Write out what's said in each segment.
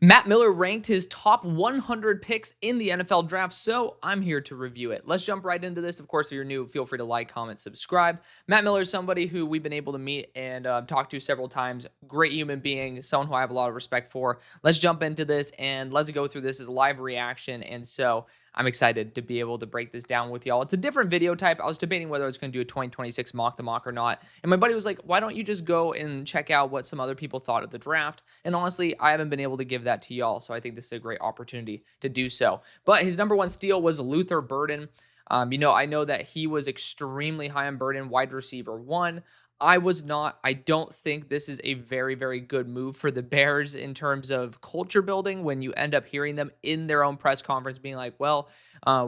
Matt Miller ranked his top 100 picks in the NFL draft, so I'm here to review it. Let's jump right into this. Of course, if you're new, feel free to like, comment, subscribe. Matt Miller is somebody who we've been able to meet and talk to several times. Great human being, someone who I have a lot of respect for. Let's jump into this and let's go through this as a live reaction. And so I'm excited to be able to break this down with y'all. It's a different video type. I was debating whether I was going to do a 2026 mock the mock or not. And my buddy was like, why don't you just go and check out what some other people thought of the draft? And honestly, I haven't been able to give that to y'all. So I think this is a great opportunity to do so. But his number one steal was Luther Burden. I know that he was extremely high on Burden, wide receiver one. I was not. I don't think this is a very, very good move for the Bears in terms of culture building when you end up hearing them in their own press conference being like, well,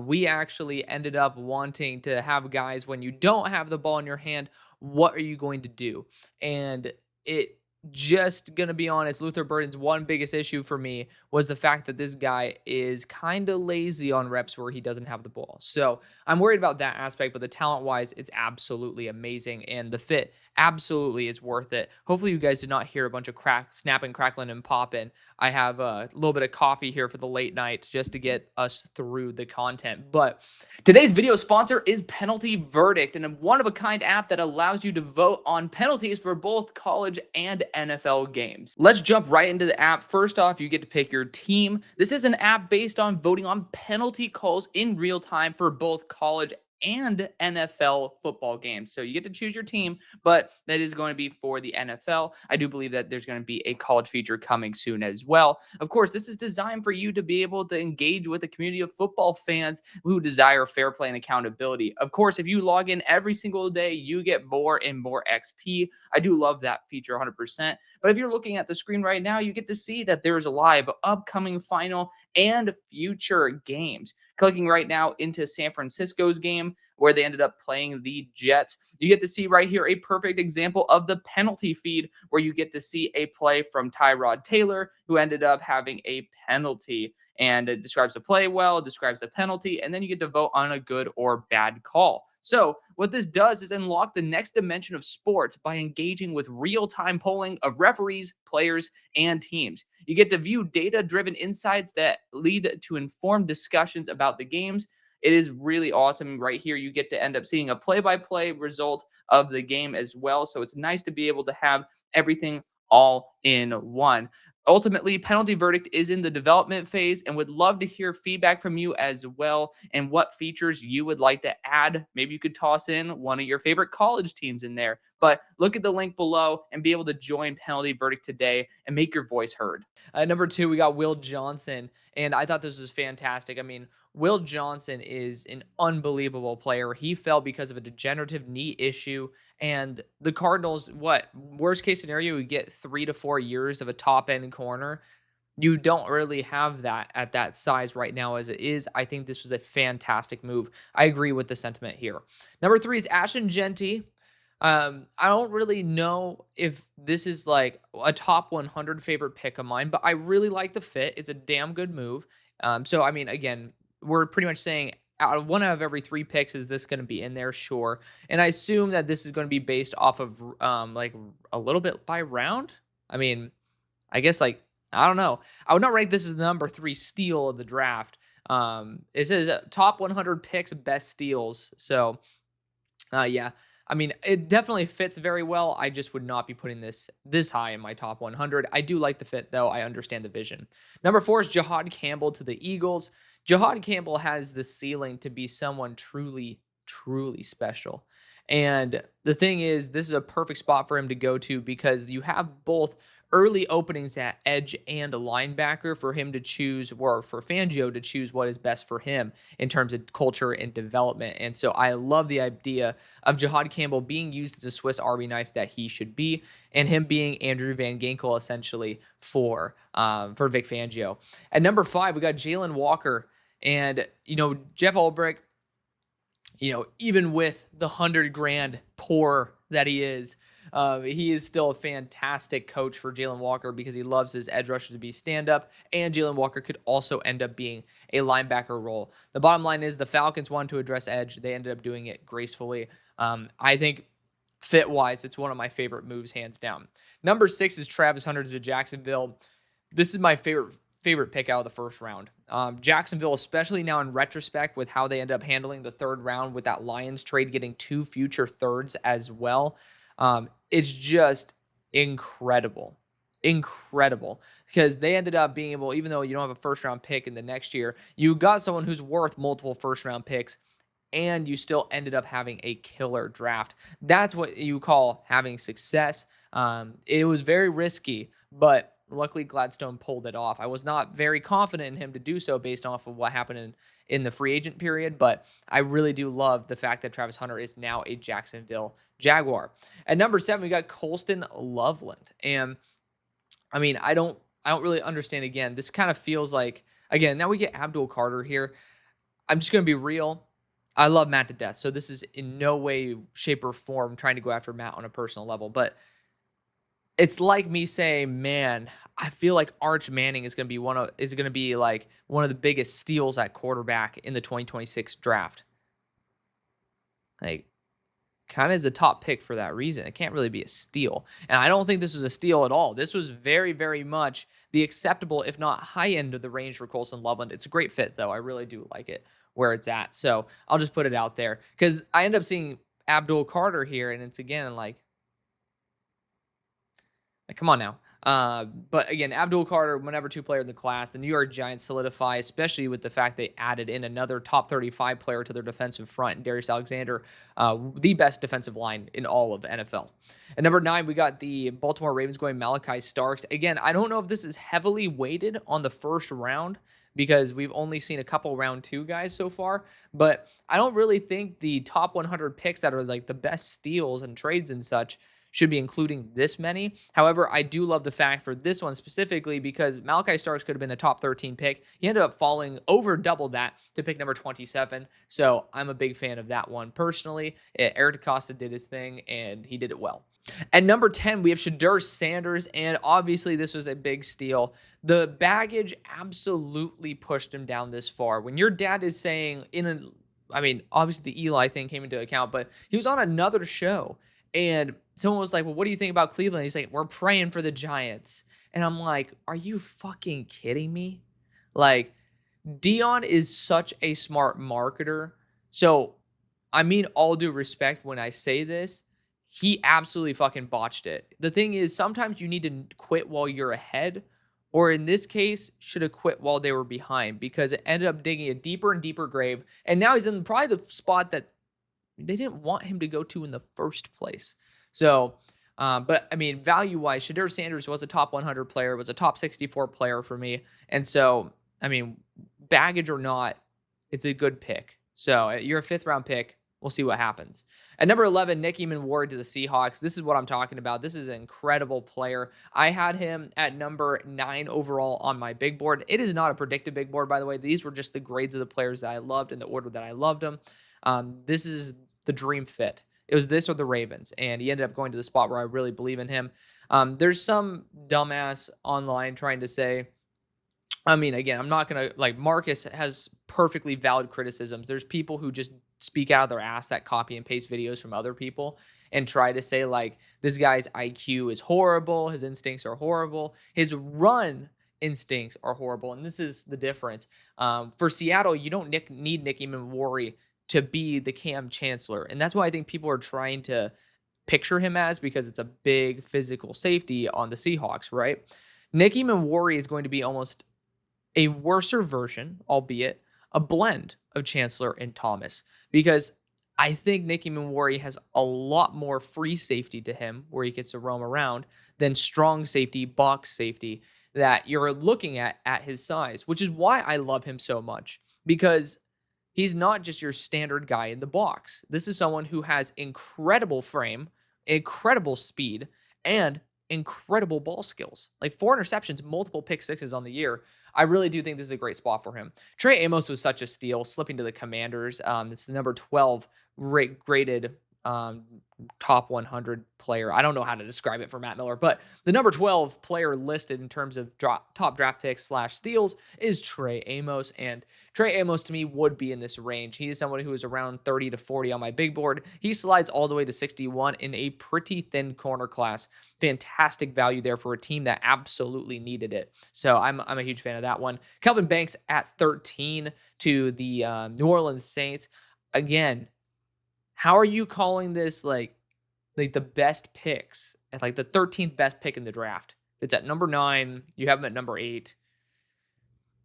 we actually ended up wanting to have guys when you don't have the ball in your hand. What are you going to do? And it just gonna be honest, Luther Burden's one biggest issue for me was the fact that this guy is kind of lazy on reps where he doesn't have the ball. So I'm worried about that aspect, but the talent wise, it's absolutely amazing. And the fit absolutely is worth it. Hopefully, you guys did not hear a bunch of snapping, crackling, and popping. I have a little bit of coffee here for the late nights just to get us through the content. But today's video sponsor is Penalty Verdict, and a one-of-a-kind app that allows you to vote on penalties for both college and NFL games. Let's jump right into the app. First off, you get to pick your team. This is an app based on voting on penalty calls in real time for both college and NFL football games. So you get to choose your team, but that is going to be for the NFL. I do believe that there's going to be a college feature coming soon as well. Of course, this is designed for you to be able to engage with a community of football fans who desire fair play and accountability. Of course, if you log in every single day, you get more and more XP. I do love that feature 100%. But if you're looking at the screen right now, you get to see that there's a live upcoming final and future games. Clicking right now into San Francisco's game where they ended up playing the Jets, you get to see right here a perfect example of the penalty feed where you get to see a play from Tyrod Taylor who ended up having a penalty. And it describes the play well, describes the penalty, and then you get to vote on a good or bad call. So what this does is unlock the next dimension of sport by engaging with real-time polling of referees, players, and teams. You get to view data-driven insights that lead to informed discussions about the games. It is really awesome. Right here, you get to end up seeing a play-by-play result of the game as well. So it's nice to be able to have everything all in one. Ultimately, Penalty Verdict is in the development phase and would love to hear feedback from you as well and what features you would like to add. Maybe you could toss in one of your favorite college teams in there. But look at the link below and be able to join Penalty Verdict today and make your voice heard. Number two, we got Will Johnson, and I thought this was fantastic. I mean, Will Johnson is an unbelievable player. He fell because of a degenerative knee issue. And the Cardinals, what worst case scenario, we get 3 to 4 years of a top end corner. You don't really have that at that size right now as it is. I think this was a fantastic move. I agree with the sentiment here. Number three is Ashton Genty. I don't really know if this is like a top 100 favorite pick of mine, but I really like the fit. It's a damn good move. So I mean, again, we're pretty much saying out of every three picks, is this going to be in there? Sure. And I assume that this is going to be based off of like a little bit by round. I mean, I guess like, I don't know. I would not rank this as the number three steal of the draft. It says top 100 picks, best steals. So yeah, I mean, it definitely fits very well. I just would not be putting this high in my top 100. I do like the fit, though. I understand the vision. Number four is Jahad Campbell to the Eagles. Jahad Campbell has the ceiling to be someone truly, truly special. And the thing is, this is a perfect spot for him to go to because you have both early openings at edge and a linebacker for him to choose, or for Fangio to choose what is best for him in terms of culture and development. And so I love the idea of Jahad Campbell being used as a Swiss Army knife that he should be, and him being Andrew Van Ginkel essentially for Vic Fangio. At number five, we got Jalen Walker. And, Jeff Ulbrich, even with the 100 grand poor that he is still a fantastic coach for Jalen Walker because he loves his edge rushers to be stand-up, and Jalen Walker could also end up being a linebacker role. The bottom line is the Falcons wanted to address edge. They ended up doing it gracefully. I think fit-wise, it's one of my favorite moves, hands down. Number six is Travis Hunter to Jacksonville. This is my favorite pick out of the first round. Jacksonville, especially now in retrospect with how they ended up handling the third round with that Lions trade, getting 2 future thirds as well. It's just incredible. Incredible. Because they ended up being able, even though you don't have a first round pick in the next year, you got someone who's worth multiple first round picks and you still ended up having a killer draft. That's what you call having success. It was very risky, but luckily Gladstone pulled it off. I was not very confident in him to do so based off of what happened in the free agent period, but I really do love the fact that Travis Hunter is now a Jacksonville Jaguar. At number 7, we got Colston Loveland. And I mean, I don't really understand. Again, this kind of feels like, again, now we get Abdul Carter here. I'm just going to be real. I love Matt to death. So this is in no way, shape, or form trying to go after Matt on a personal level. But it's like me saying, man, I feel like Arch Manning is going to be like one of the biggest steals at quarterback in the 2026 draft. Like, kind of is a top pick for that reason. It can't really be a steal. And I don't think this was a steal at all. This was very, very much the acceptable, if not high end of the range for Colston Loveland. It's a great fit, though. I really do like it where it's at. So I'll just put it out there because I end up seeing Abdul Carter here, and it's again like come on now. But again, Abdul Carter, number 2 player in the class. The New York Giants solidify, especially with the fact they added in another top 35 player to their defensive front, Darius Alexander, the best defensive line in all of the NFL. At number 9, we got the Baltimore Ravens going Malachi Starks. Again, I don't know if this is heavily weighted on the first round because we've only seen a couple round 2 guys so far, but I don't really think the top 100 picks that are like the best steals and trades and such should be including this many. However, I do love the fact for this one specifically because Malachi Starks could have been a top 13 pick. He ended up falling over double that to pick number 27. So I'm a big fan of that one personally. Eric DeCosta did his thing and he did it well. At number 10, we have Shedeur Sanders, and obviously this was a big steal. The baggage absolutely pushed him down this far. When your dad is saying obviously the Eli thing came into account, but he was on another show and someone was like, well, what do you think about Cleveland? He's like, we're praying for the Giants. And I'm like, are you fucking kidding me? Like, Dion is such a smart marketer. So, I mean, all due respect when I say this, he absolutely fucking botched it. The thing is, sometimes you need to quit while you're ahead, or in this case, should have quit while they were behind because it ended up digging a deeper and deeper grave. And now he's in probably the spot that they didn't want him to go to in the first place. So, but I mean, value-wise, Shedeur Sanders was a top 100 player, was a top 64 player for me. And so, I mean, baggage or not, it's a good pick. So you're a 5th-round pick. We'll see what happens. At number 11, Nick Ward to the Seahawks. This is what I'm talking about. This is an incredible player. I had him at number 9 overall on my big board. It is not a predicted big board, by the way. These were just the grades of the players that I loved in the order that I loved them. This is the dream fit. It was this or the Ravens, and he ended up going to the spot where I really believe in him. There's some dumbass online trying to say, I mean, again, I'm not going to, like, Marcus has perfectly valid criticisms. There's people who just speak out of their ass that copy and paste videos from other people and try to say, like, this guy's IQ is horrible, his instincts are horrible, his run instincts are horrible, and this is the difference. For Seattle, you don't need Nick Eamon to be the Cam Chancellor, and that's why I think people are trying to picture him as, because it's a big physical safety on the Seahawks, right? Nick Eamon is going to be almost a worser version, albeit a blend of Chancellor and Thomas, because I think Nick Eamon has a lot more free safety to him where he gets to roam around than strong safety, box safety that you're looking at his size, which is why I love him so much, because he's not just your standard guy in the box. This is someone who has incredible frame, incredible speed, and incredible ball skills. Like 4 interceptions, multiple pick sixes on the year. I really do think this is a great spot for him. Trey Amos was such a steal, slipping to the Commanders. It's the number 12 graded um, top 100 player. I don't know how to describe it for Matt Miller, but the number 12 player listed in terms of top draft picks slash steals is Trey Amos. And Trey Amos to me would be in this range. He is someone who is around 30 to 40 on my big board. He slides all the way to 61 in a pretty thin corner class. Fantastic value there for a team that absolutely needed it. So I'm a huge fan of that one. Kelvin Banks at 13 to the New Orleans Saints. Again, how are you calling this like the best picks at like the 13th best pick in the draft? It's at number 9. You have him at number 8.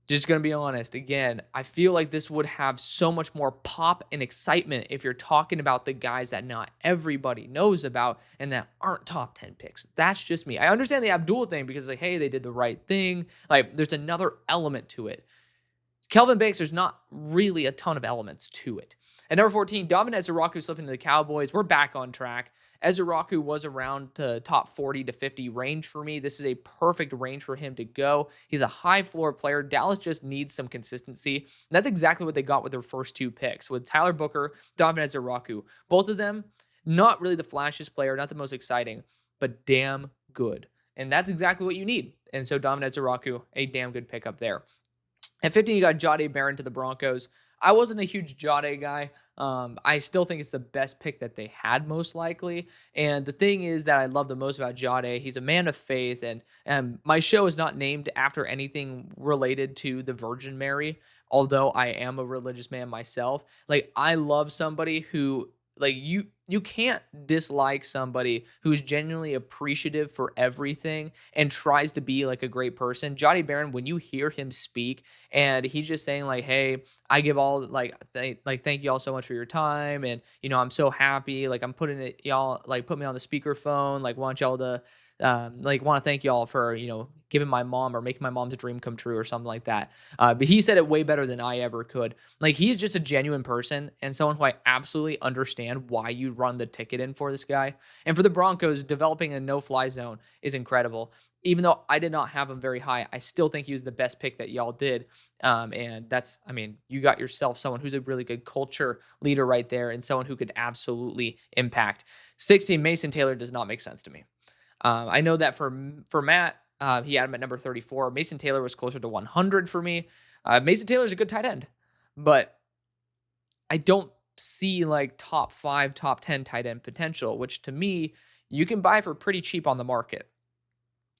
Just going to be honest. Again, I feel like this would have so much more pop and excitement if you're talking about the guys that not everybody knows about and that aren't top 10 picks. That's just me. I understand the Abdul thing because like, hey, they did the right thing. Like there's another element to it. Kelvin Banks, there's not really a ton of elements to it. At number 14, Davin Ezuraku slipping to the Cowboys. We're back on track. Ezuraku was around the top 40 to 50 range for me. This is a perfect range for him to go. He's a high floor player. Dallas just needs some consistency. And that's exactly what they got with their first 2 picks with Tyler Booker, Davin Ezuraku. Both of them, not really the flashiest player, not the most exciting, but damn good. And that's exactly what you need. And so Davin Ezuraku, a damn good pickup there. At 15, you got Jahdae Barron to the Broncos. I wasn't a huge Jahdae guy. I still think it's the best pick that they had, most likely. And the thing is that I love the most about Jahdae, he's a man of faith. And my show is not named after anything related to the Virgin Mary, although I am a religious man myself. Like, I love somebody who, like, you can't dislike somebody who's genuinely appreciative for everything and tries to be like a great person. Jahdae Barron, when you hear him speak and he's just saying like, hey, I give all thank you all so much for your time. And, I'm so happy. Like I'm putting it, y'all like put me on the speakerphone. Like want y'all to, want to thank y'all for, giving my mom or making my mom's dream come true or something like that. But he said it way better than I ever could. Like he's just a genuine person and someone who I absolutely understand why you run the ticket in for this guy. And for the Broncos, developing a no-fly zone is incredible. Even though I did not have him very high, I still think he was the best pick that y'all did. And that's, you got yourself someone who's a really good culture leader right there and someone who could absolutely impact. 16, Mason Taylor does not make sense to me. I know that for Matt, he had him at number 34. Mason Taylor was closer to 100 for me. Mason Taylor's a good tight end, but I don't see like top 5, top 10 tight end potential, which to me, you can buy for pretty cheap on the market.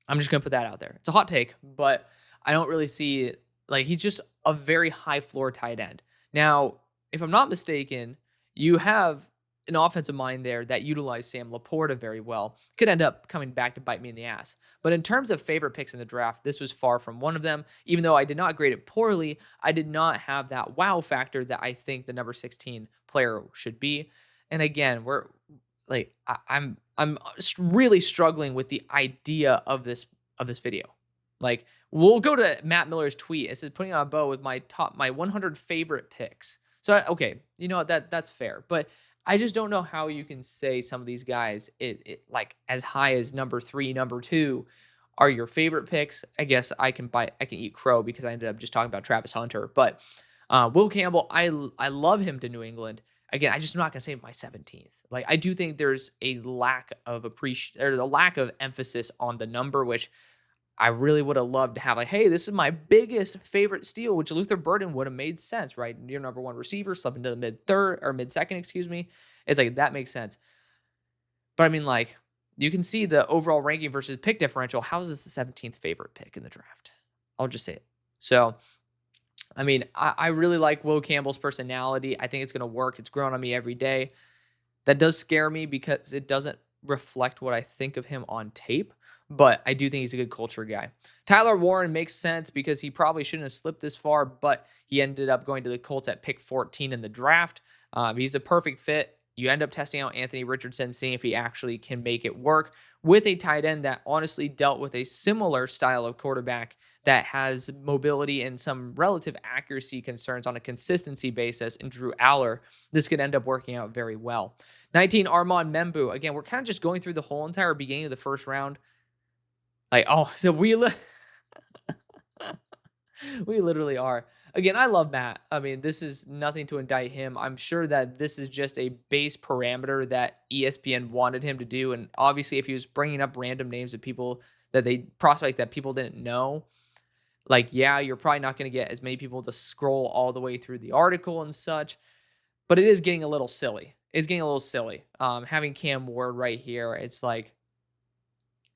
I'm just going to put that out there. It's a hot take, but I don't really see like he's just a very high floor tight end. Now, if I'm not mistaken, you have an offensive mind there that utilized Sam Laporta very well. Could end up coming back to bite me in the ass. But in terms of favorite picks in the draft, this was far from one of them. Even though I did not grade it poorly, I did not have that wow factor that I think the number 16 player should be. And again, we're like I'm really struggling with the idea of this video. Like we'll go to Matt Miller's tweet. It says putting on a bow with my 100 favorite picks. So okay, that's fair, but I just don't know how you can say some of these guys it like as high as number 3, number 2 are your favorite picks. I guess I can eat crow because I ended up just talking about Travis Hunter, but Will Campbell, I love him to New England. Again, I just am not going to say my 17th. Like I do think there's a lack of emphasis on the number, which I really would have loved to have. Like, hey, this is my biggest favorite steal, which Luther Burden would have made sense, right? Your number 1 receiver, slip into the mid-second, excuse me. It's like that makes sense. But like you can see the overall ranking versus pick differential. How is this the 17th favorite pick in the draft? I'll just say it. So I really like Will Campbell's personality. I think it's going to work. It's grown on me every day. That does scare me because it doesn't reflect what I think of him on tape, but I do think he's a good culture guy. Tyler Warren makes sense because he probably shouldn't have slipped this far, but he ended up going to the Colts at pick 14 in the draft. He's a perfect fit. You end up testing out Anthony Richardson, seeing if he actually can make it work with a tight end that honestly dealt with a similar style of quarterback that has mobility and some relative accuracy concerns on a consistency basis in Drew Aller. This could end up working out very well. 19, Armand Membu. Again, we're kind of just going through the whole entire beginning of the first round. Like, oh, so we We literally are. Again, I love Matt. I mean, this is nothing to indict him. I'm sure that this is just a base parameter that ESPN wanted him to do. And obviously, if he was bringing up random names of people that they prospect that people didn't know, like, yeah, you're probably not going to get as many people to scroll all the way through the article and such. But it is getting a little silly. It's getting a little silly. Having Cam Ward right here, it's like,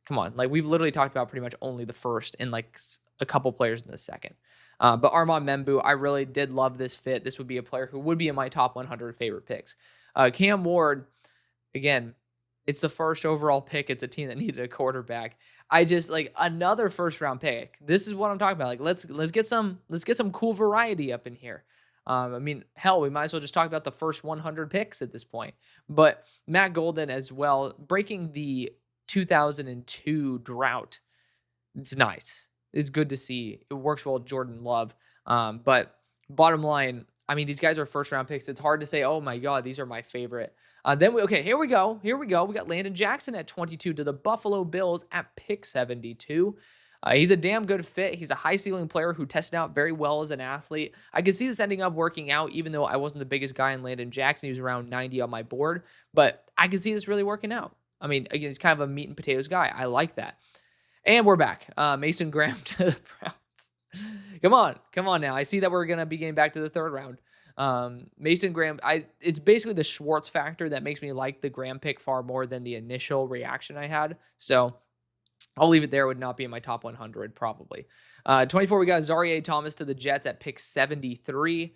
come on. Like, we've literally talked about pretty much only the first and like a couple players in the second. But Armand Membu, I really did love this fit. This would be a player who would be in my top 100 favorite picks. Cam Ward, again, it's the first overall pick. It's a team that needed a quarterback. I just like another first round pick. This is what I'm talking about. Like, let's get some cool variety up in here. I mean, hell, we might as well just talk about the first 100 picks at this point. But Matt Golden as well, breaking the 2002 drought. It's nice. It's good to see. It works well with Jordan Love. But bottom line, I mean, these guys are first round picks. It's hard to say, oh my God, these are my favorite. Here we go. We got Landon Jackson at 22 to the Buffalo Bills at pick 72. He's a damn good fit. He's a high ceiling player who tested out very well as an athlete. I could see this ending up working out, even though I wasn't the biggest guy in Landon Jackson. He was around 90 on my board, but I could see this really working out. I mean, again, he's kind of a meat and potatoes guy. I like that. And we're back. Mason Graham to the Browns. Come on now. I see that we're going to be getting back to the third round. Mason Graham, it's basically the Schwartz factor that makes me like the Graham pick far more than the initial reaction I had. So I'll leave it there. Would not be in my top 100 probably. 24, we got Zaire Thomas to the Jets at pick 73.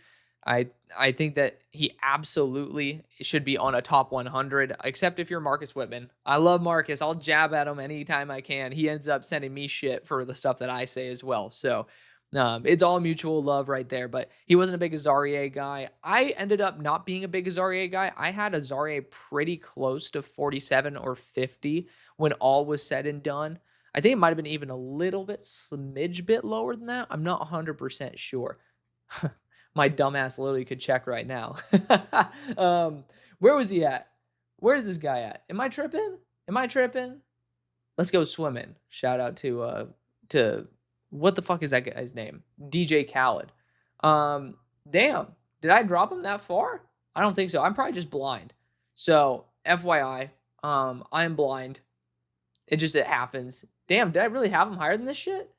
I think that he absolutely should be on a top 100, except if you're Marcus Whitman. I love Marcus. I'll jab at him anytime I can. He ends up sending me shit for the stuff that I say as well. So it's all mutual love right there, but he wasn't a big Azarie guy. I ended up not being a big Azarie guy. I had Azarie pretty close to 47 or 50 when all was said and done. I think it might have been even a little bit, smidge bit lower than that. I'm not 100% sure. My dumbass literally could check right now. Where was he at? Where is this guy at? Am I tripping? Let's go swimming. Shout out to what the fuck is that guy's name? DJ Khaled. Damn. Did I drop him that far? I don't think so. I'm probably just blind. So, FYI, I'm blind. It happens. Damn, did I really have him higher than this shit?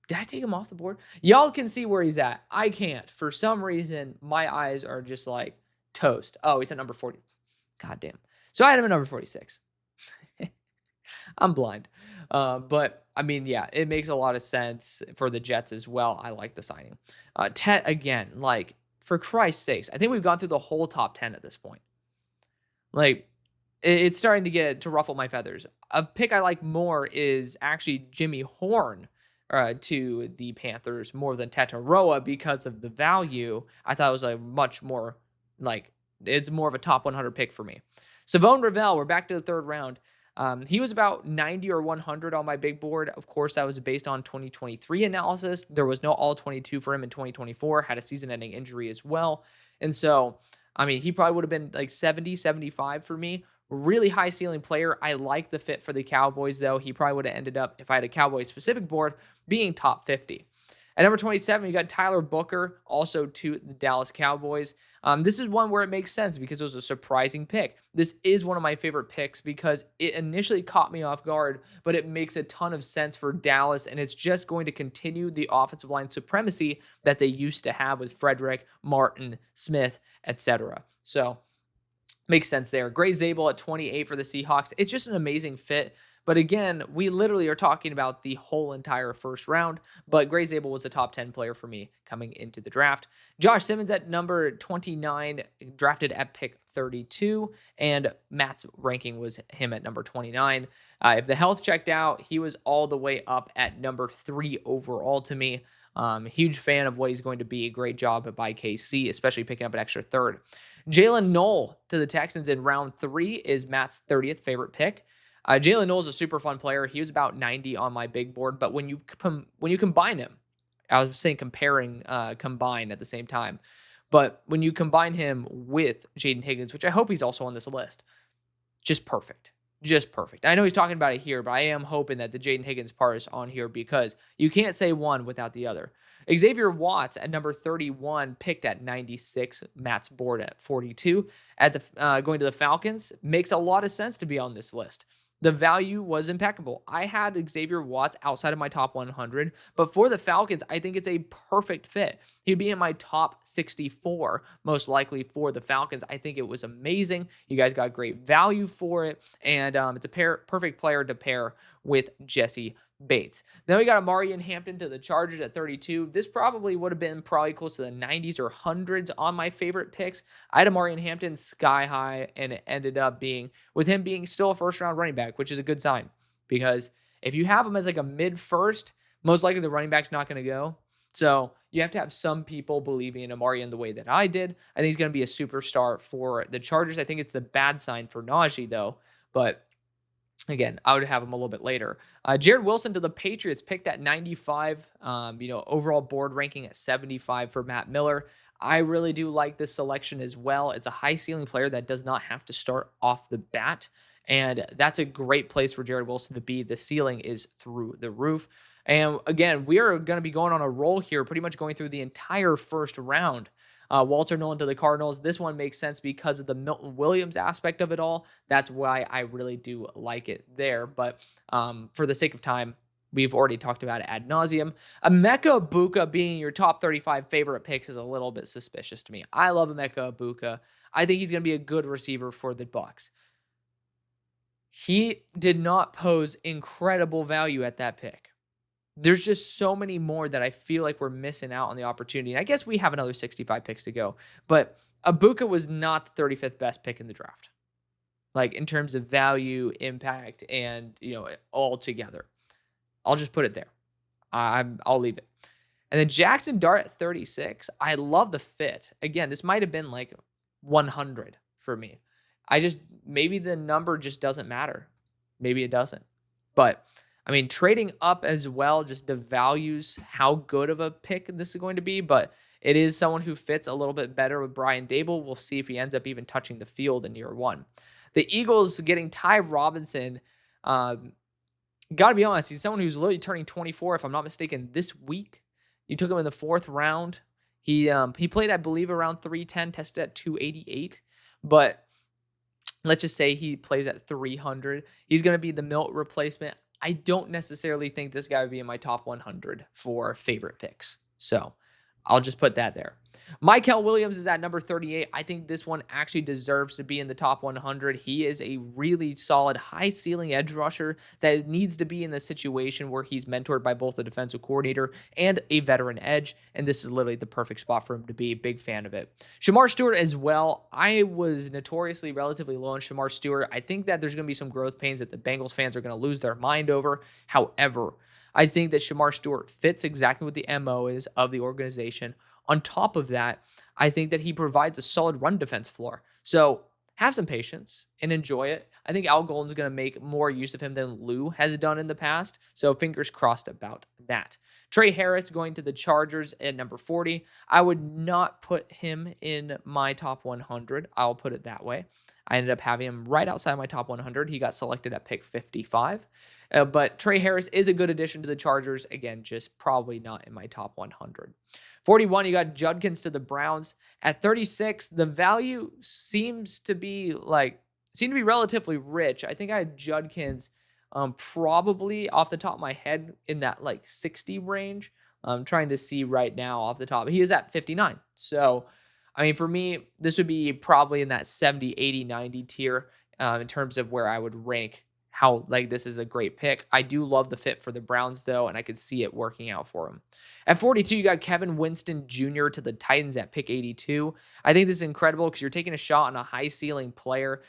Did I take him off the board? Y'all can see where he's at. I can't. For some reason, my eyes are just like toast. Oh, he's at number 40. God damn. So I had him at number 46. I'm blind. But I mean, yeah, it makes a lot of sense for the Jets as well. I like the signing. Tet, again, like, for Christ's sakes, I think we've gone through the whole top 10 at this point. Like, it's starting to ruffle my feathers. A pick I like more is actually Jimmy Horn to the Panthers more than Tataroa because of the value. I thought it was a much more, like, it's more of a top 100 pick for me. Savone Ravel, we're back to the third round. He was about 90 or 100 on my big board. Of course, that was based on 2023 analysis. There was no all 22 for him in 2024, had a season-ending injury as well. And so, I mean, he probably would have been like 70, 75 for me. Really high ceiling player. I like the fit for the Cowboys, though. He probably would have ended up, if I had a Cowboys-specific board, being top 50. At number 27, you got Tyler Booker, also to the Dallas Cowboys. This is one where it makes sense because it was a surprising pick. This is one of my favorite picks because it initially caught me off guard, but it makes a ton of sense for Dallas, and it's just going to continue the offensive line supremacy that they used to have with Frederick, Martin, Smith, etc. So, makes sense there. Gray Zabel at 28 for the Seahawks. It's just an amazing fit. But again, we literally are talking about the whole entire first round. But Gray Zabel was a top 10 player for me coming into the draft. Josh Simmons at number 29, drafted at pick 32. And Matt's ranking was him at number 29. If the health checked out, he was all the way up at number 3 overall to me. Huge fan of what he's going to be. Great job by KC, especially picking up an extra third. Jalen Knoll to the Texans in round 3 is Matt's 30th favorite pick. Jalen Knoll is a super fun player. He was about 90 on my big board, but when you combine him, I was saying combine at the same time, but when you combine him with Jaden Higgins, which I hope he's also on this list, just perfect. just perfect. I know he's talking about it here, but I am hoping that the Jaden Higgins part is on here because you can't say one without the other. Xavier Watts at number 31, picked at 96. Matt's board at 42. At the going to the Falcons, makes a lot of sense to be on this list. The value was impeccable. I had Xavier Watts outside of my top 100, but for the Falcons, I think it's a perfect fit. He'd be in my top 64, most likely for the Falcons. I think it was amazing. You guys got great value for it, and it's a perfect player to pair with Jesse Bates. Then we got Amari in Hampton to the Chargers at 32. This probably would have been close to the 90s or 100s on my favorite picks. I had Amari in Hampton sky high, and it ended up being with him being still a first round running back, which is a good sign because if you have him as like a mid first, most likely the running back's not going to go. So you have to have some people believing in Amari in the way that I did. I think he's going to be a superstar for the Chargers. I think it's the bad sign for Najee though, but again, I would have him a little bit later. Jared Wilson to the Patriots, picked at 95. Overall board ranking at 75 for Matt Miller. I really do like this selection as well. It's a high ceiling player that does not have to start off the bat. And that's a great place for Jared Wilson to be. The ceiling is through the roof. And again, we are going to be going on a roll here, pretty much going through the entire first round. Walter Nolan to the Cardinals. This one makes sense because of the Milton Williams aspect of it all. That's why I really do like it there. But for the sake of time, we've already talked about it ad nauseum. Emeka Egbuka being your top 35 favorite picks is a little bit suspicious to me. I love Emeka Egbuka. I think he's going to be a good receiver for the Bucs. He did not pose incredible value at that pick. There's just so many more that I feel like we're missing out on the opportunity. And I guess we have another 65 picks to go. But Egbuka was not the 35th best pick in the draft. Like in terms of value, impact, and all together. I'll just put it there. I'll leave it. And then Jackson Dart at 36. I love the fit. Again, this might have been like 100 for me. Maybe the number just doesn't matter. Maybe it doesn't. But I mean, trading up as well just devalues how good of a pick this is going to be, but it is someone who fits a little bit better with Brian Dable. We'll see if he ends up even touching the field in year one. The Eagles getting Ty Robinson. Got to be honest, he's someone who's literally turning 24, if I'm not mistaken, this week. You took him in the 4th round. He played, I believe, around 310, tested at 288, but let's just say he plays at 300. He's going to be the Milt replacement. I don't necessarily think this guy would be in my top 100 for favorite picks. So I'll just put that there. Mykel Williams is at number 38. I think this one actually deserves to be in the top 100. He is a really solid high ceiling edge rusher that needs to be in a situation where he's mentored by both a defensive coordinator and a veteran edge. And this is literally the perfect spot for him to be. Big fan of it. Shemar Stewart as well. I was notoriously relatively low on Shemar Stewart. I think that there's going to be some growth pains that the Bengals fans are going to lose their mind over. However, I think that Shemar Stewart fits exactly what the MO is of the organization. On top of that, I think that he provides a solid run defense floor. So have some patience and enjoy it. I think Al Golden's going to make more use of him than Lou has done in the past. So fingers crossed about that. Trey Harris going to the Chargers at number 40. I would not put him in my top 100. I'll put it that way. I ended up having him right outside my top 100. He got selected at pick 55. But Trey Harris is a good addition to the Chargers. Again, just probably not in my top 100. 41, you got Judkins to the Browns. At 36, the value seems to be relatively rich. I think I had Judkins probably off the top of my head in that 60 range. I'm trying to see right now off the top. He is at 59. So, I mean, for me, this would be probably in that 70, 80, 90 tier in terms of where I would rank how this is a great pick. I do love the fit for the Browns, though, and I could see it working out for him. At 42, you got Kevin Winston Jr. to the Titans at pick 82. I think this is incredible because you're taking a shot on a high ceiling player.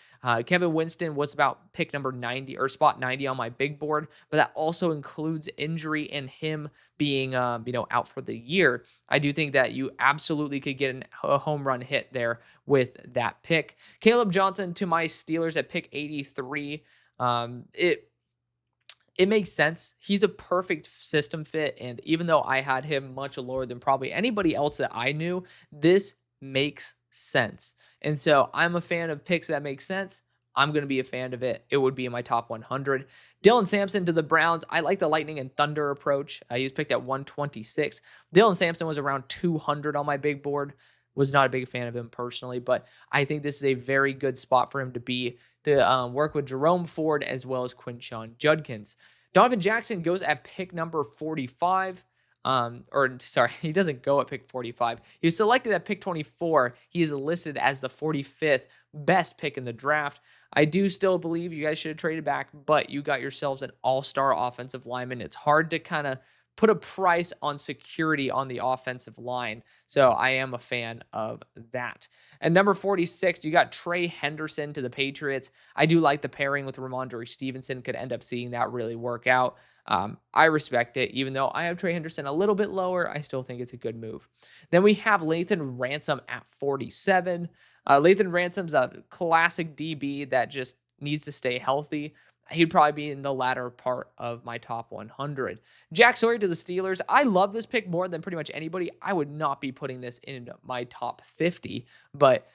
Kevin Winston was about pick number 90 or spot 90 on my big board, but that also includes injury and him being out for the year. I do think that you absolutely could get a home run hit there with that pick. Caleb Johnson to my Steelers at pick 83. It makes sense. He's a perfect system fit. And even though I had him much lower than probably anybody else that I knew, this makes sense. And so I'm a fan of picks that make sense. I'm going to be a fan of it. It would be in my top 100. Dylan Sampson to the Browns. I like the Lightning and Thunder approach. He was picked at 126. Dylan Sampson was around 200 on my big board. Was not a big fan of him personally, but I think this is a very good spot for him to be to work with Jerome Ford as well as Quinshon Judkins. Donovan Jackson goes at pick number 45. Or sorry, he doesn't go at pick 45. He was selected at pick 24. He is listed as the 45th best pick in the draft. I do still believe you guys should have traded back, but you got yourselves an all-star offensive lineman. It's hard to kind of put a price on security on the offensive line. So I am a fan of that. And number 46, you got Trey Henderson to the Patriots. I do like the pairing with Ramondre Stevenson. Could end up seeing that really work out. I respect it. Even though I have Trey Henderson a little bit lower, I still think it's a good move. Then we have Lathan Ransom at 47. Lathan Ransom's a classic DB that just needs to stay healthy. He'd probably be in the latter part of my top 100. Jack Sawyer to the Steelers. I love this pick more than pretty much anybody. I would not be putting this in my top 50, but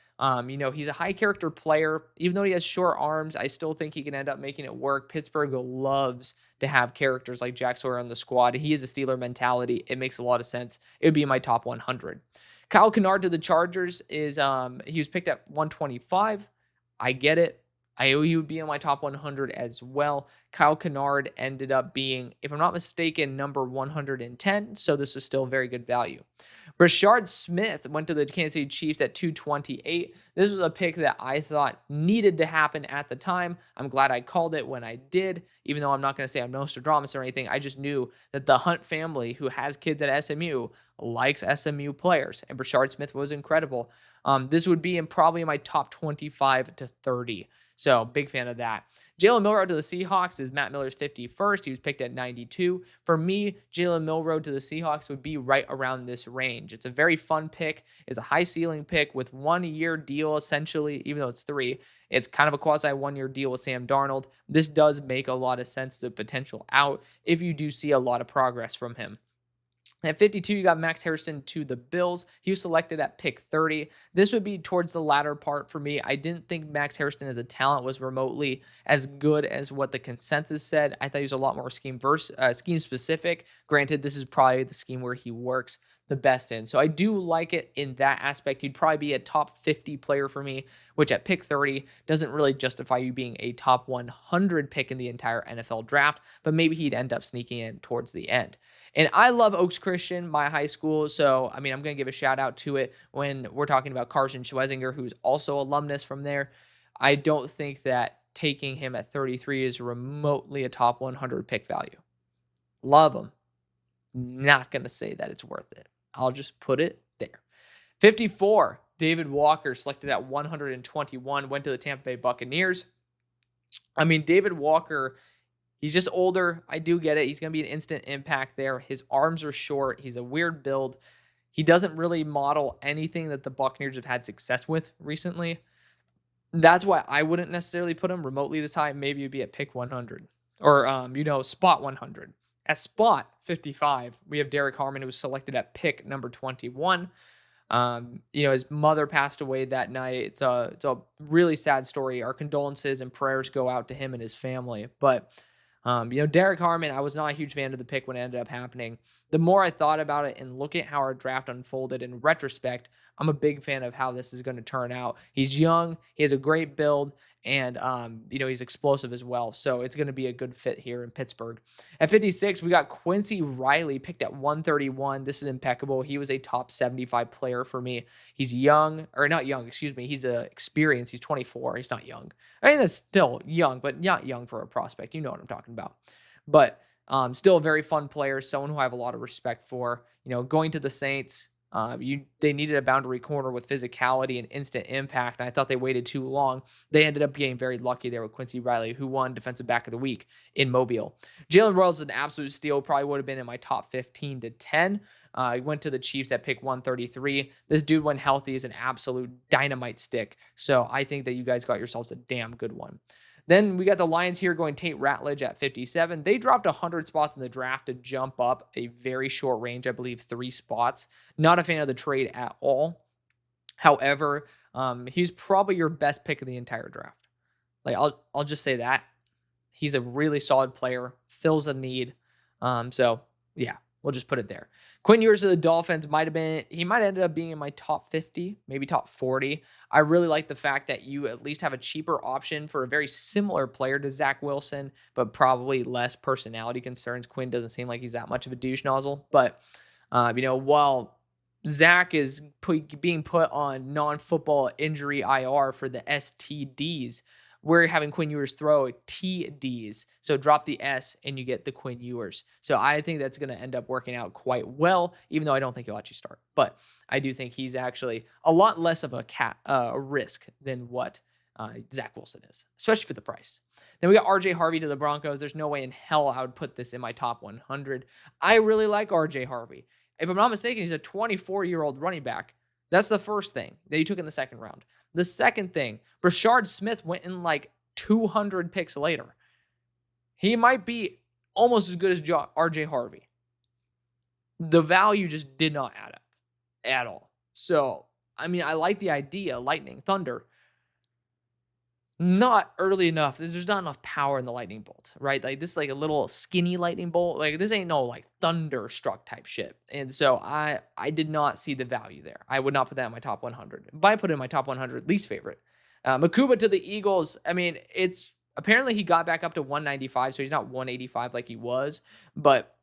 he's a high character player. Even though he has short arms, I still think he can end up making it work. Pittsburgh loves to have characters like Jack Sawyer on the squad. He is a Steeler mentality. It makes a lot of sense. It would be in my top 100. Kyle Kennard to the Chargers is he was picked at 125. I get it. I owe you be in my top 100 as well. Kyle Kennard ended up being, if I'm not mistaken, number 110. So this was still very good value. Brashard Smith went to the Kansas City Chiefs at 228. This was a pick that I thought needed to happen at the time. I'm glad I called it when I did, even though I'm not going to say I'm Nostradamus or anything. I just knew that the Hunt family, who has kids at SMU, likes SMU players, and Brashard Smith was incredible. This would be probably in my top 25 to 30. So big fan of that. Jalen Milroe to the Seahawks is Matt Miller's 51st. He was picked at 92. For me, Jalen Milroe to the Seahawks would be right around this range. It's a very fun pick. It's a high ceiling pick with 1 year deal, essentially, even though it's 3. It's kind of a quasi 1 year deal with Sam Darnold. This does make a lot of sense to potential out if you do see a lot of progress from him. At 52, you got Max Hairston to the Bills. He was selected at pick 30. This would be towards the latter part for me. I didn't think Max Hairston as a talent was remotely as good as what the consensus said. I thought he was a lot more scheme specific. Granted, this is probably the scheme where he works the best in. So I do like it in that aspect. He'd probably be a top 50 player for me, which at pick 30 doesn't really justify you being a top 100 pick in the entire NFL draft, but maybe he'd end up sneaking in towards the end. And I love Oaks Christian, my high school. So, I'm going to give a shout out to it when we're talking about Carson Schwezinger, who's also alumnus from there. I don't think that taking him at 33 is remotely a top 100 pick value. Love him. Not going to say that it's worth it. I'll just put it there. 54, David Walker, selected at 121, went to the Tampa Bay Buccaneers. David Walker, he's just older. I do get it. He's going to be an instant impact there. His arms are short. He's a weird build. He doesn't really model anything that the Buccaneers have had success with recently. That's why I wouldn't necessarily put him remotely this high. Maybe it'd be at pick 100 or, spot 100. At spot 55, we have Derek Harmon, who was selected at pick number 21. His mother passed away that night. It's a really sad story. Our condolences and prayers go out to him and his family. But, Derek Harmon, I was not a huge fan of the pick when it ended up happening. The more I thought about it and look at how our draft unfolded in retrospect, I'm a big fan of how this is going to turn out. He's young. He has a great build. And, he's explosive as well. So it's going to be a good fit here in Pittsburgh. At 56, we got Quincy Riley picked at 131. This is impeccable. He was a top 75 player for me. He's young, or not young, excuse me. He's experienced. He's 24. He's not young. That's still young, but not young for a prospect. You know what I'm talking about. But still a very fun player, someone who I have a lot of respect for. Going to the Saints, they needed a boundary corner with physicality and instant impact, and I thought they waited too long. They ended up getting very lucky there with Quincy Riley, who won Defensive Back of the Week in Mobile. Jalen Royals is an absolute steal, probably would have been in my top 15 to 10. He went to the Chiefs at pick 133. This dude, when healthy, is an absolute dynamite stick, so I think that you guys got yourselves a damn good one. Then we got the Lions here going Tate Ratledge at 57. They dropped 100 spots in the draft to jump up a very short range, I believe 3 spots. Not a fan of the trade at all. However, he's probably your best pick of the entire draft. Like I'll just say that. He's a really solid player, fills a need. So yeah, we'll just put it there. Quinn Ewers of the Dolphins he might have ended up being in my top 50, maybe top 40. I really like the fact that you at least have a cheaper option for a very similar player to Zach Wilson, but probably less personality concerns. Quinn doesn't seem like he's that much of a douche nozzle, but while Zach is being put on non-football injury IR for the STDs, we're having Quinn Ewers throw TDs. So drop the S and you get the Quinn Ewers. So I think that's going to end up working out quite well, even though I don't think he'll actually start. But I do think he's actually a lot less of a risk than what Zach Wilson is, especially for the price. Then we got RJ Harvey to the Broncos. There's no way in hell I would put this in my top 100. I really like RJ Harvey. If I'm not mistaken, he's a 24-year-old running back. That's the first thing that he took in the second round. The second thing, Brashard Smith went in like 200 picks later. He might be almost as good as RJ Harvey. The value just did not add up at all. So, I mean, I like the idea, lightning, thunder. Not early enough. There's not enough power in the lightning bolt, right? Like this is like a little skinny lightning bolt. Like this ain't no like thunderstruck type shit. And so I did not see the value there. I would not put that in my top 100. But I put it in my top 100 least favorite. Makuba to the Eagles. I mean, it's apparently he got back up to 195, so he's not 185 like he was. But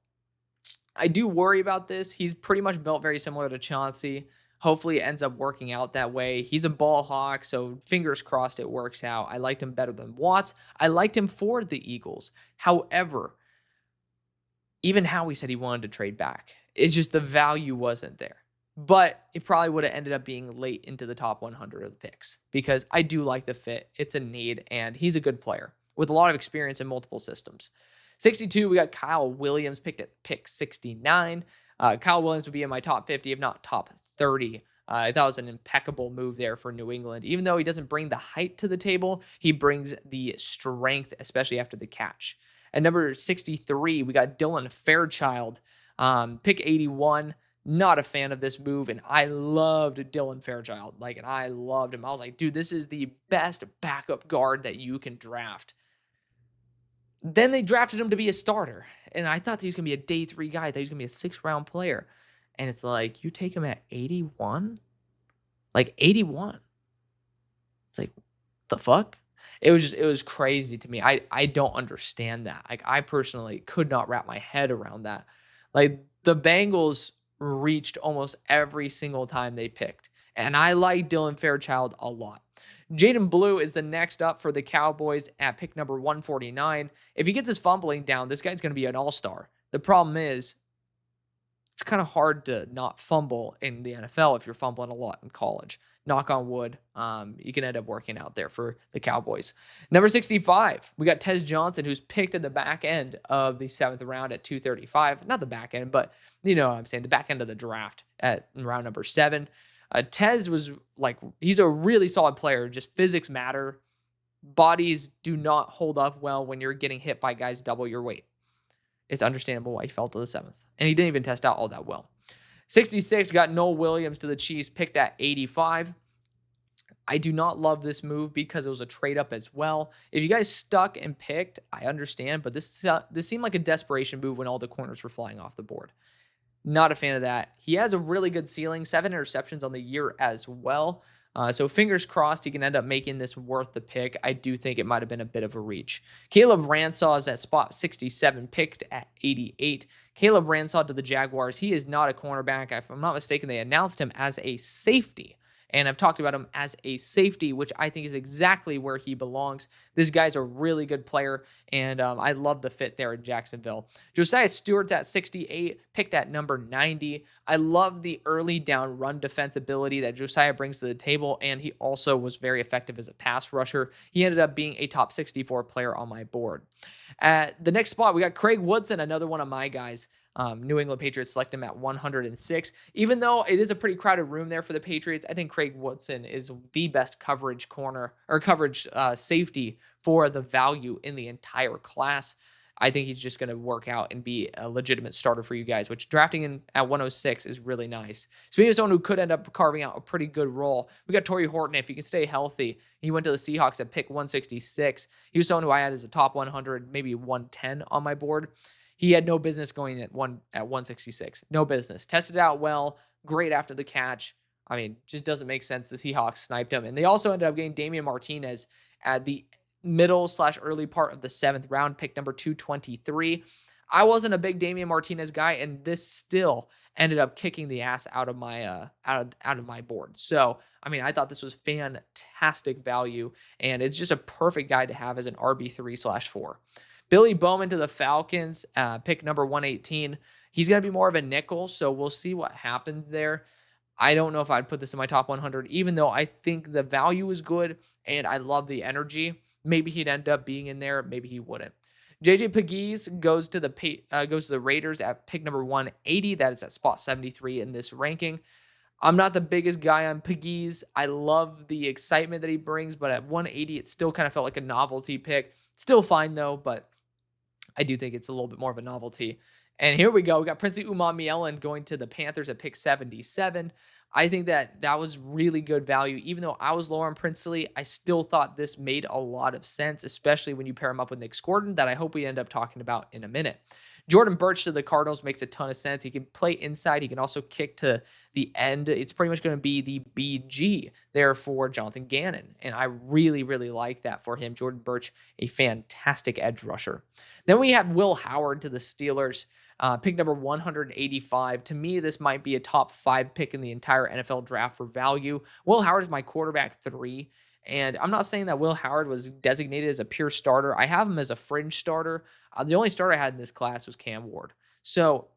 I do worry about this. He's pretty much built very similar to Chauncey. Hopefully it ends up working out that way. He's a ball hawk, so fingers crossed it works out. I liked him better than Watts. I liked him for the Eagles. However, even Howie said he wanted to trade back. It's just the value wasn't there. But it probably would have ended up being late into the top 100 of the picks because I do like the fit. It's a need, and he's a good player with a lot of experience in multiple systems. 62, we got Kyle Williams picked at pick 69. Kyle Williams would be in my top 50, if not top 30. I thought it was an impeccable move there for New England. Even though he doesn't bring the height to the table, he brings the strength, especially after the catch. At number 63, we got Dylan Fairchild, pick 81. Not a fan of this move, and I loved Dylan Fairchild. And I loved him. I was like, dude, this is the best backup guard that you can draft. Then they drafted him to be a starter, and I thought he was going to be a day 3 guy. I thought he was going to be a 6th-round player. And it's like, you take him at 81? Like 81. It's like, the fuck? It was crazy to me. I don't understand that. Like, I personally could not wrap my head around that. Like, the Bengals reached almost every single time they picked. And I like Dylan Fairchild a lot. Jaden Blue is the next up for the Cowboys at pick number 149. If he gets his fumbling down, this guy's going to be an all-star. The problem is, it's kind of hard to not fumble in the NFL if you're fumbling a lot in college. Knock on wood, you can end up working out there for the Cowboys. Number 65, we got Tez Johnson, who's picked at the back end of the 7th round at 235. Not the back end, but you know what I'm saying, the back end of the draft at round number 7. Tez was he's a really solid player. Just physics matter. Bodies do not hold up well when you're getting hit by guys double your weight. It's understandable why he fell to the 7th. And he didn't even test out all that well. 66, got Noel Williams to the Chiefs, picked at 85. I do not love this move because it was a trade up as well. If you guys stuck and picked, I understand. But this seemed like a desperation move when all the corners were flying off the board. Not a fan of that. He has a really good ceiling, 7 interceptions on the year as well. So fingers crossed he can end up making this worth the pick. I do think it might have been a bit of a reach. Caleb Ransaw is at spot 67, picked at 88. Caleb Ransaw to the Jaguars. He is not a cornerback. If I'm not mistaken, they announced him as a safety. And I've talked about him as a safety, which I think is exactly where he belongs. This guy's a really good player, and I love the fit there in Jacksonville. Josiah Stewart's at 68, picked at number 90. I love the early down run defensibility that Josiah brings to the table, and he also was very effective as a pass rusher. He ended up being a top 64 player on my board. At the next spot, we got Craig Woodson, another one of my guys. New England Patriots select him at 106. Even though it is a pretty crowded room there for the Patriots, I think Craig Woodson is the best coverage corner or coverage safety for the value in the entire class. I think he's just going to work out and be a legitimate starter for you guys, which drafting in at 106 is really nice. Speaking of someone who could end up carving out a pretty good role, we got Torrey Horton. If he can stay healthy, he went to the Seahawks at pick 166. He was someone who I had as a top 100, maybe 110 on my board. He had no business going at 166. No business. Tested out well. Great after the catch. I mean, just doesn't make sense. The Seahawks sniped him. And they also ended up getting Damian Martinez at the middle/early part of the 7th round, pick number 223. I wasn't a big Damian Martinez guy, and this still ended up kicking the ass out of my out of my board. So, I mean, I thought this was fantastic value, and it's just a perfect guy to have as an RB3/4. Billy Bowman to the Falcons, pick number 118. He's going to be more of a nickel, so we'll see what happens there. I don't know if I'd put this in my top 100, even though I think the value is good and I love the energy. Maybe he'd end up being in there. Maybe he wouldn't. JJ Pegues goes to the Raiders at pick number 180. That is at spot 73 in this ranking. I'm not the biggest guy on Pegues. I love the excitement that he brings, but at 180, it still kind of felt like a novelty pick. Still fine though, but I do think it's a little bit more of a novelty. And here we go. We got Princey Umamielen going to the Panthers at pick 77. I think that was really good value. Even though I was lower on Princely, I still thought this made a lot of sense, especially when you pair him up with Nick Scordon, that I hope we end up talking about in a minute. Jordan Birch to the Cardinals makes a ton of sense. He can play inside. He can also kick to the end. It's pretty much going to be the BG there for Jonathan Gannon. And I really, really like that for him. Jordan Birch, a fantastic edge rusher. Then we have Will Howard to the Steelers. Pick number 185. To me, this might be a top 5 pick in the entire NFL draft for value. Will Howard is my quarterback 3. And I'm not saying that Will Howard was designated as a pure starter. I have him as a fringe starter. The only starter I had in this class was Cam Ward. So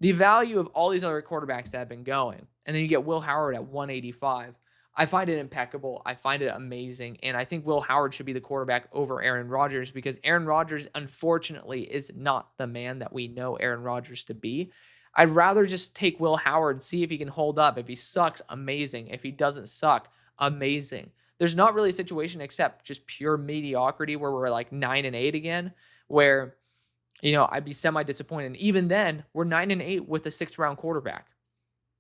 the value of all these other quarterbacks that have been going, and then you get Will Howard at 185. I find it impeccable. I find it amazing. And I think Will Howard should be the quarterback over Aaron Rodgers because Aaron Rodgers, unfortunately, is not the man that we know Aaron Rodgers to be. I'd rather just take Will Howard, see if he can hold up. If he sucks, amazing. If he doesn't suck, amazing. There's not really a situation except just pure mediocrity where we're like 9-8 again, where, I'd be semi-disappointed. And even then, we're 9-8 with a 6th round quarterback.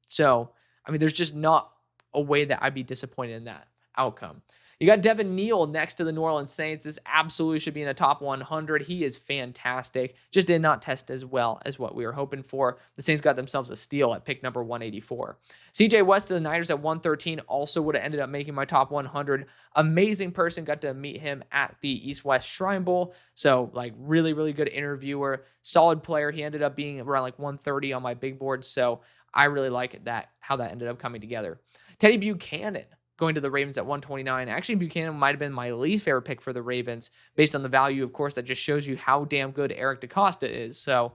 So, I mean, there's just not a way that I'd be disappointed in that outcome. You got Devin Neal next to the New Orleans Saints. This absolutely should be in the top 100. He is fantastic. Just did not test as well as what we were hoping for. The Saints got themselves a steal at pick number 184. CJ West to the Niners at 113 also would have ended up making my top 100. Amazing person. Got to meet him at the East-West Shrine Bowl. So, really, really good interviewer. Solid player. He ended up being around 130 on my big board. So, I really like how that ended up coming together. Teddy Buchanan going to the Ravens at 129. Actually, Buchanan might have been my least favorite pick for the Ravens based on the value. Of course, that just shows you how damn good Eric DeCosta is. So,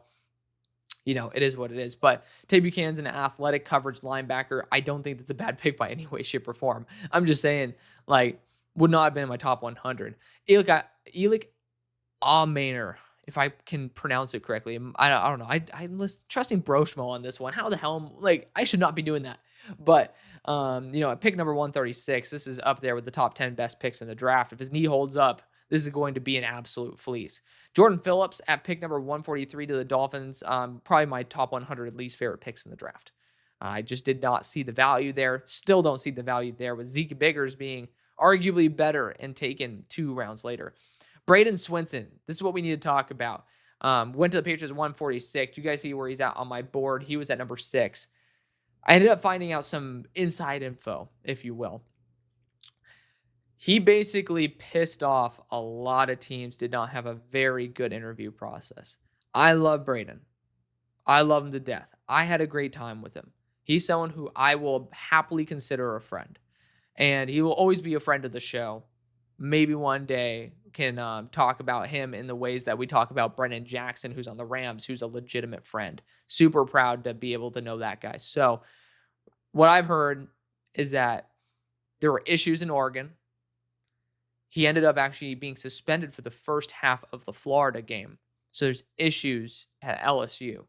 it is what it is. But Teddy Buchanan's an athletic coverage linebacker. I don't think that's a bad pick by any way, shape, or form. I'm just saying, would not have been in my top 100. Elik Ahmaner, if I can pronounce it correctly. I don't know. I'm trusting Broshmo on this one. How the hell? I should not be doing that. But, at pick number 136, this is up there with the top 10 best picks in the draft. If his knee holds up, this is going to be an absolute fleece. Jordan Phillips at pick number 143 to the Dolphins, probably my top 100 least favorite picks in the draft. I just did not see the value there. Still don't see the value there, with Zeke Biggers being arguably better and taken 2 rounds later. Braden Swinson, this is what we need to talk about. Went to the Patriots at 146. You guys see where he's at on my board. He was at number 6. I ended up finding out some inside info, if you will. He basically pissed off a lot of teams, did not have a very good interview process. I love Braden. I love him to death. I had a great time with him. He's someone who I will happily consider a friend. And he will always be a friend of the show. Maybe one day can talk about him in the ways that we talk about Brennan Jackson, who's on the Rams, who's a legitimate friend. Super proud to be able to know that guy. So what I've heard is that there were issues in Oregon. He ended up actually being suspended for the first half of the Florida game. So there's issues at LSU.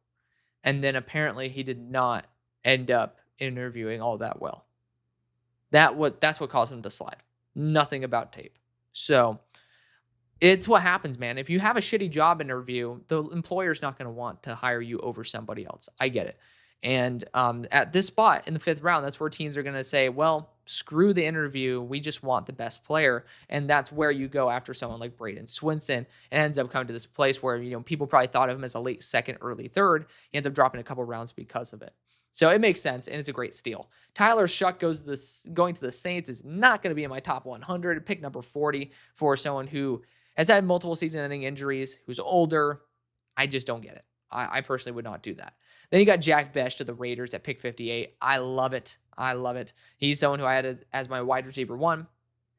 And then apparently he did not end up interviewing all that well. That's what caused him to slide. Nothing about tape. So It's what happens, man. If you have a shitty job interview, the employer's not going to want to hire you over somebody else. I get it. And at this spot in the 5th round, that's where teams are going to say, well, screw the interview. We just want the best player. And that's where you go after someone like Braden Swinson. It ends up coming to this place where, people probably thought of him as a late second, early third. He ends up dropping a couple rounds because of it. So it makes sense, and it's a great steal. Tyler Shuck going to the Saints is not going to be in my top 100. Pick number 40 for someone who has had multiple season-ending injuries, who's older. I just don't get it. I personally would not do that. Then you got Jack Bech to the Raiders at pick 58. I love it. I love it. He's someone who I had as my wide receiver 1.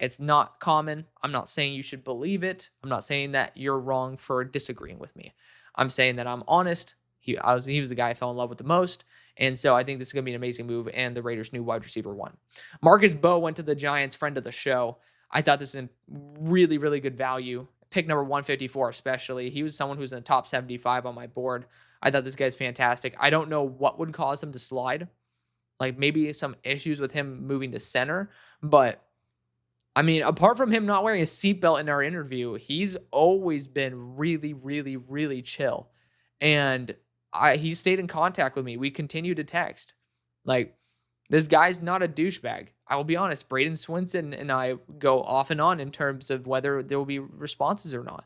It's not common. I'm not saying you should believe it. I'm not saying that you're wrong for disagreeing with me. I'm saying that I'm honest. He was the guy I fell in love with the most. And so I think this is going to be an amazing move, and the Raiders' new wide receiver 1. Marcus Bowe went to the Giants, friend of the show. I thought this is a really, really good value. Pick number 154 especially. He was someone who's in the top 75 on my board. I thought this guy's fantastic. I don't know what would cause him to slide. Like maybe some issues with him moving to center. But, I mean, apart from him not wearing a seatbelt in our interview, he's always been really, really, really chill. And he stayed in contact with me. We continued to text. Like, this guy's not a douchebag. I will be honest. Braden Swinson and I go off and on in terms of whether there will be responses or not.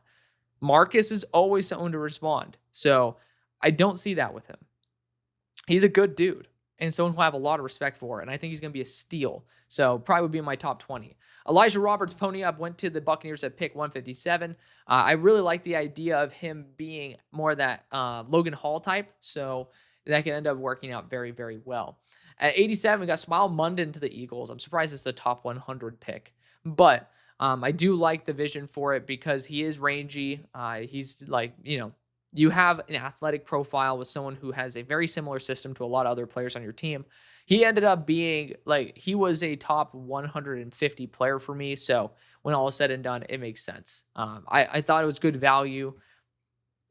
Marcus is always someone to respond. So I don't see that with him. He's a good dude and someone who I have a lot of respect for. And I think he's going to be a steal. So probably would be in my top 20. Elijah Roberts, pony up, went to the Buccaneers at pick 157. I really like the idea of him being more that Logan Hall type. So that can end up working out very, very well. At 87, we got Smile Munden to the Eagles. I'm surprised it's the top 100 pick. But I do like the vision for it because he is rangy. He's like, you have an athletic profile with someone who has a very similar system to a lot of other players on your team. He ended up being he was a top 150 player for me. So when all is said and done, it makes sense. I thought it was good value.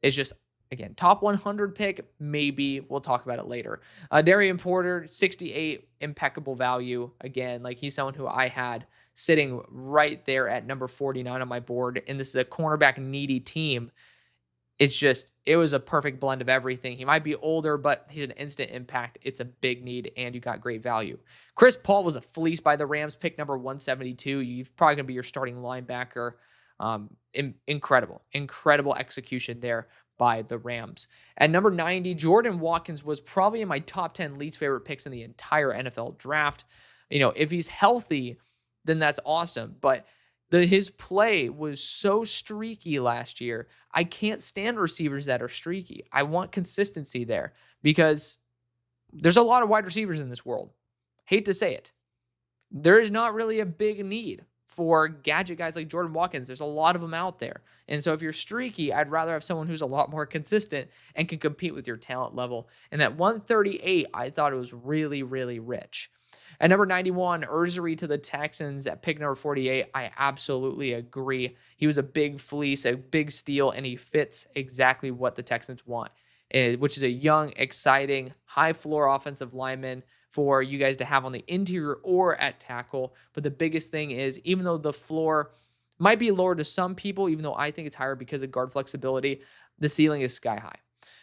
It's just, again, top 100 pick, maybe. We'll talk about it later. Darian Porter, 68, impeccable value. Again, he's someone who I had sitting right there at number 49 on my board. And this is a cornerback needy team. It was a perfect blend of everything. He might be older, but he's an instant impact. It's a big need, and you got great value. Chris Paul was a fleece by the Rams, pick number 172. He's probably going to be your starting linebacker. Incredible execution there by the Rams. At number 90, Jordan Watkins was probably in my top 10 least favorite picks in the entire NFL draft. If he's healthy, then that's awesome. But his play was so streaky last year. I can't stand receivers that are streaky. I want consistency there because there's a lot of wide receivers in this world. Hate to say it. There is not really a big need for gadget guys like Jordan Watkins. There's a lot of them out there. And so if you're streaky, I'd rather have someone who's a lot more consistent and can compete with your talent level. And at 138, I thought it was really, really rich. At number 91, Ursery to the Texans at pick number 48. I absolutely agree. He was a big fleece, a big steal, and he fits exactly what the Texans want, which is a young, exciting, high-floor offensive lineman for you guys to have on the interior or at tackle. But the biggest thing is, even though the floor might be lower to some people, even though I think it's higher because of guard flexibility, the ceiling is sky high.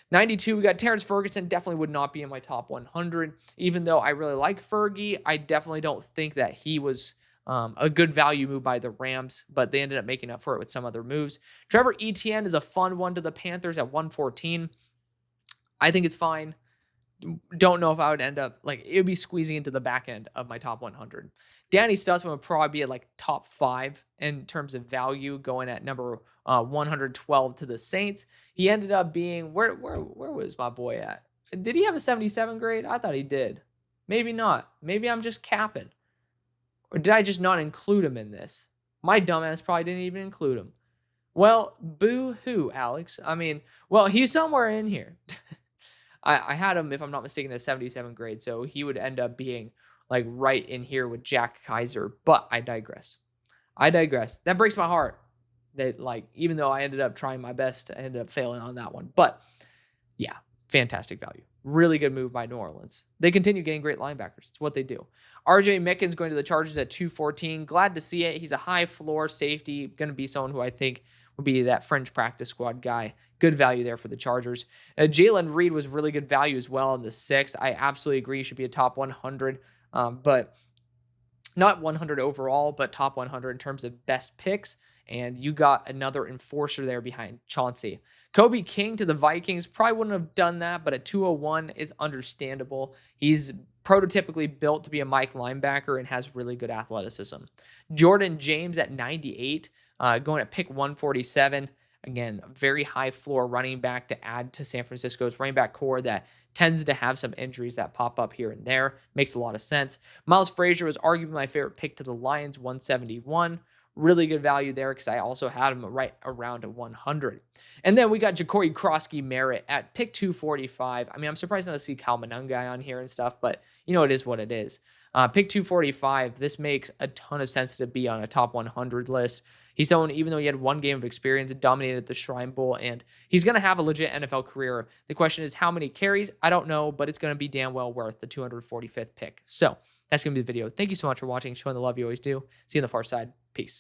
92, we got Terrence Ferguson. Definitely would not be in my top 100. Even though I really like Fergie, I definitely don't think that he was a good value move by the Rams, but they ended up making up for it with some other moves. Trevor Etienne is a fun one to the Panthers at 114. I think it's fine. Don't know if I would end up, it would be squeezing into the back end of my top 100. Danny Stutzman would probably be at top 5 in terms of value, going at number 112 to the Saints. He ended up being, where was my boy at? Did he have a 77 grade? I thought he did. Maybe not. Maybe I'm just capping. Or did I just not include him in this? My dumbass probably didn't even include him. Well, boo-hoo, Alex. I mean, he's somewhere in here. I had him, if I'm not mistaken, a 77 grade, so he would end up being right in here with Jack Kaiser, but I digress. That breaks my heart that even though I ended up trying my best, I ended up failing on that one. But yeah, fantastic value. Really good move by New Orleans. They continue getting great linebackers. It's what they do. RJ Mickens going to the Chargers at 214. Glad to see it. He's a high floor safety, going to be someone who I think would be that fringe practice squad guy. Good value there for the Chargers. Jalen Reed was really good value as well in the 6th. I absolutely agree. He should be a top 100, but not 100 overall, but top 100 in terms of best picks. And you got another enforcer there behind Chauncey. Kobe King to the Vikings probably wouldn't have done that, but at 201 is understandable. He's prototypically built to be a Mike linebacker and has really good athleticism. Jordan James at 98, going at pick 147. Again, a very high floor running back to add to San Francisco's running back core that tends to have some injuries that pop up here and there. Makes a lot of sense. Miles Frazier was arguably my favorite pick to the Lions, 171. Really good value there because I also had him right around 100. And then we got Ja'Cory Croskey-Merritt at pick 245. I mean, I'm surprised not to see Kyle Monangai on here and stuff, but it is what it is. Pick 245, this makes a ton of sense to be on a top 100 list. He's someone, even though he had one game of experience, dominated the Shrine Bowl, and he's going to have a legit NFL career. The question is how many carries? I don't know, but it's going to be damn well worth the 245th pick. So that's going to be the video. Thank you so much for watching, showing the love you always do. See you on the far side. Peace.